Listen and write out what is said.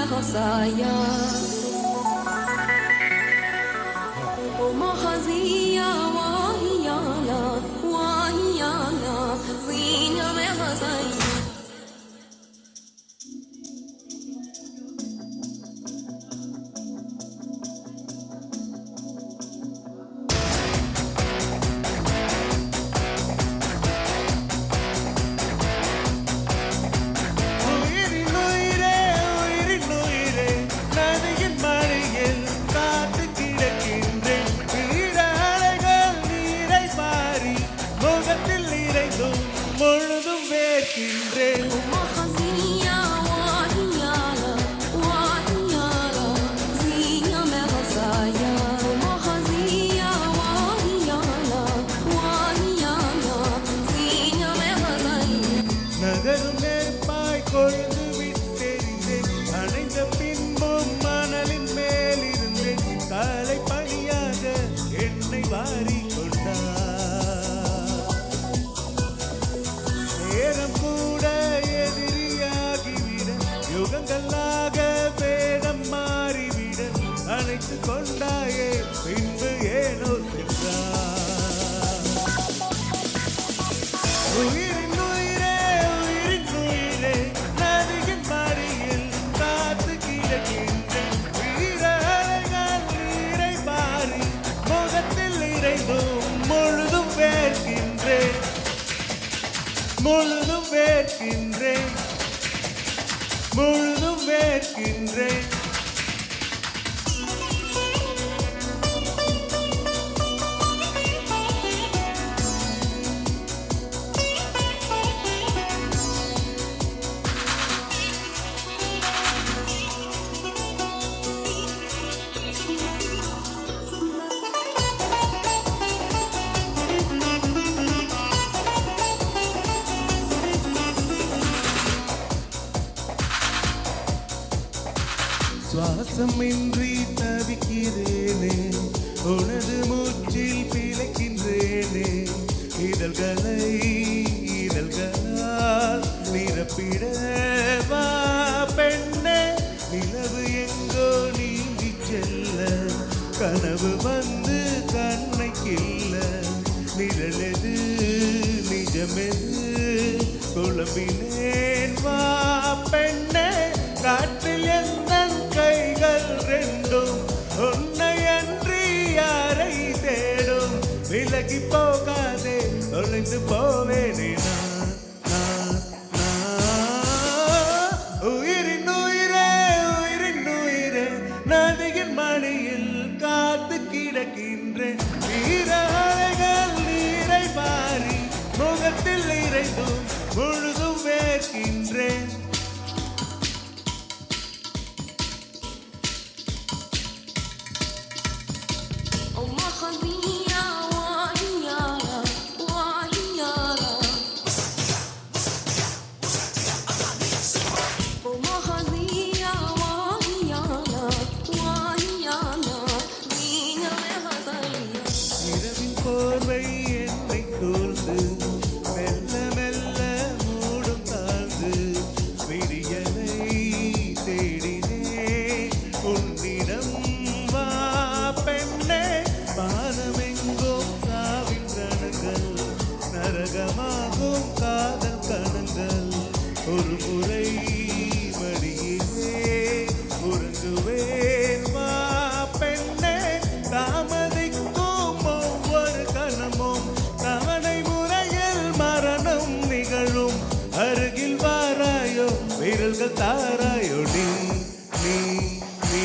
خصايا ومخزية وهيانا وهيانا زينة بخصايا முழுதும் வேர்க்கின்றேன் நகரும் நெருப்பாய் கொழுந்து விட்டெறிந்தேன் அணைந்த பின்பும் மணலின் மேல் இருந்தேன் காலை பணியாக என்னை வாரி யுகங்களாக வேடம் மாறிவிட அழைத்து கொண்டாயே பின்பு ஏனோ சென்றார் உயிரின் உயிரே உயிரின் உயிரே நதியின் மடியில் காத்து கிடக்கின்றேன் வீர அலைகள் நீரை மாறி முகத்தில் இறைந்தும் முழுதும் வேர்க்கின்றேன் முழுதும் வேர்க்கின்றேன் முழுதும் வேர்க்கின்றேன் சுவாசமின்றி தவிக்கிறேனே உனது மூச்சில் பிழைக்கின்றேனே இதழ்களால் நிரப்பிட வா பெண்ணே நிலவு எங்கோ நீங்கி செல்ல கனவு வந்து கண்ணை கில்ல நிழலெது நிஜமெது குழம்பினேன் வா பெண்ணே காற்றில் எந்த கைகள் ரெண்டும் உன்னை அன்றி யாரை தேடும் விலகி போகாதே தொலைந்து போவேனே உயிரின் உயிரே உயிரின் உயிரே நதியின் மடியில் காத்து கிடக்கின்றேன் வீர அலைகள் நீரை மாறி முகத்தில் இறைந்தும் முழுதும் வேர்க்கின்றேன் இரவின் போர்வை என்னை சூழ்ந்து மெல்ல மெல்ல மூடும் தாழ்ந்து விடியலை தேடினே உன்னிடம் வா பெண்ணே பாதமெங்கும் சாவின் கணங்கள் நரகமாகும் காதல் கணங்கள் ஒரு முறை மடியிலே உறங்குவேன் வா பெண்ணே தாமதிக்கும் ஒவ்வொரு கணமும் தவணை முறையில் மரணம் நிகழும் அருகில் வாராயோ விரல்கள் தாராயோ நீ நீ நீ